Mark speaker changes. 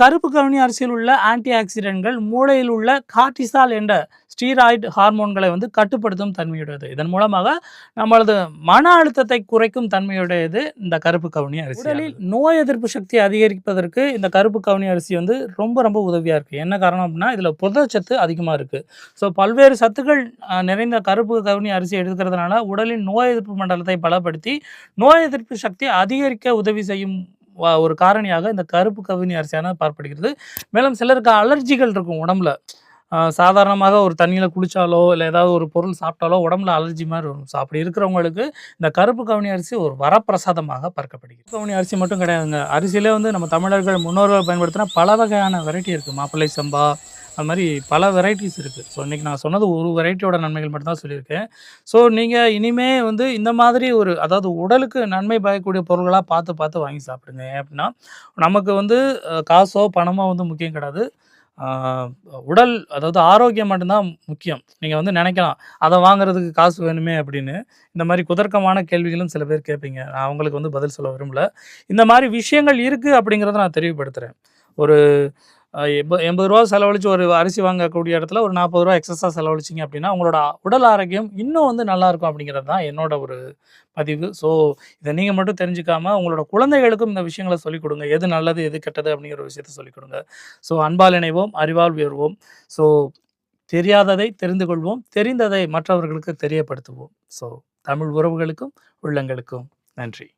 Speaker 1: கருப்பு கவுனி அரிசியில் உள்ள ஆன்டி ஆக்சிடென்ட்கள் மூளையில் உள்ள கார்டிசால் என்ற ஸ்டீராய்டு ஹார்மோன்களை கட்டுப்படுத்தும் தன்மையுடையது. இதன் மூலமாக நம்மளது மன அழுத்தத்தை குறைக்கும் தன்மையுடையது இந்த கருப்பு கவுனி அரிசி. உடலில் நோய் எதிர்ப்பு சக்தியை அதிகரிப்பதற்கு இந்த கருப்பு கவுனி அரிசி ரொம்ப ரொம்ப உதவியாக இருக்குது. என்ன காரணம் அப்படின்னா, இதில் புரதச்சத்து அதிகமாக இருக்குது. ஸோ பல்வேறு சத்துக்கள் நிறைந்த கருப்பு கவுனி அரிசி எடுக்கிறதுனால உடலின் நோய் எதிர்ப்பு மண்டலத்தை பலப்படுத்தி நோய் எதிர்ப்பு சக்தியை அதிகரிக்க உதவி செய்யும் ஒரு காரணியாக இந்த கருப்பு கவுனி அரிசியான பார்க்கப்படுகிறது. மேலும் சிலருக்கு அலர்ஜிகள் இருக்கும் உடம்புல. சாதாரணமாக ஒரு தண்ணியில் குளித்தாலோ இல்லை ஏதாவது ஒரு பொருள் சாப்பிட்டாலோ உடம்புல அலர்ஜி மாதிரி வரும். ஸோ அப்படி இருக்கிறவங்களுக்கு இந்த கருப்பு கவுனி அரிசி ஒரு வரப்பிரசாதமாக பார்க்கப்படுகிறது. கவுனி அரிசி மட்டும் கிடையாதுங்க. அரிசியிலே நம்ம தமிழர்கள் முன்னோர்கள் பயன்படுத்தின பல வகையான வெரைட்டி இருக்குது. மாப்பிள்ளை சம்பா அது மாதிரி பல வெரைட்டிஸ் இருக்குது. ஸோ இன்றைக்கி நான் சொன்னது ஒரு வெரைட்டியோட நன்மைகள் மட்டும்தான் சொல்லியிருக்கேன். ஸோ நீங்கள் இனிமே இந்த மாதிரி அதாவது உடலுக்கு நன்மை பயக்கக்கூடிய பொருள்களாக பார்த்து பார்த்து வாங்கி சாப்பிடுங்க. ஏன் அப்படின்னா, நமக்கு காசோ பணமோ முக்கியம் கிடையாது. உடல் அதாவது ஆரோக்கியம் மட்டும்தான் முக்கியம். நீங்கள் நினைக்கலாம் அதை வாங்குறதுக்கு காசு வேணுமே அப்படின்னு. இந்த மாதிரி குதர்க்கமான கேள்விகளும் சில பேர் கேட்பீங்க. நான் அவங்களுக்கு பதில் சொல்ல விரும்பல. இந்த மாதிரி விஷயங்கள் இருக்குது அப்படிங்கிறத நான் தெளிவுபடுத்துகிறேன். ஒரு ரூ. 80 செலவழித்து ஒரு அரிசி வாங்கக்கூடிய இடத்துல ஒரு ரூ. 40 எக்ஸஸாக செலவழிச்சிங்க அப்படின்னா உங்களோட உடல் ஆரோக்கியம் இன்னும் நல்லாயிருக்கும் அப்படிங்கிறது தான் என்னோட ஒரு பதிவு. ஸோ இதை நீங்கள் மட்டும் தெரிஞ்சுக்காமல் உங்களோட குழந்தைகளுக்கும் இந்த விஷயங்களை சொல்லிக் கொடுங்க. எது நல்லது எது கெட்டது அப்படிங்கிற ஒரு விஷயத்த சொல்லிக் கொடுங்க. ஸோ அன்பால் இணைவோம், அறிவால் உயர்வோம். ஸோ தெரியாததை தெரிந்து கொள்வோம், தெரிந்ததை மற்றவர்களுக்கு தெரியப்படுத்துவோம். ஸோ தமிழ் உறவுகளுக்கும் உள்ளங்களுக்கும் நன்றி.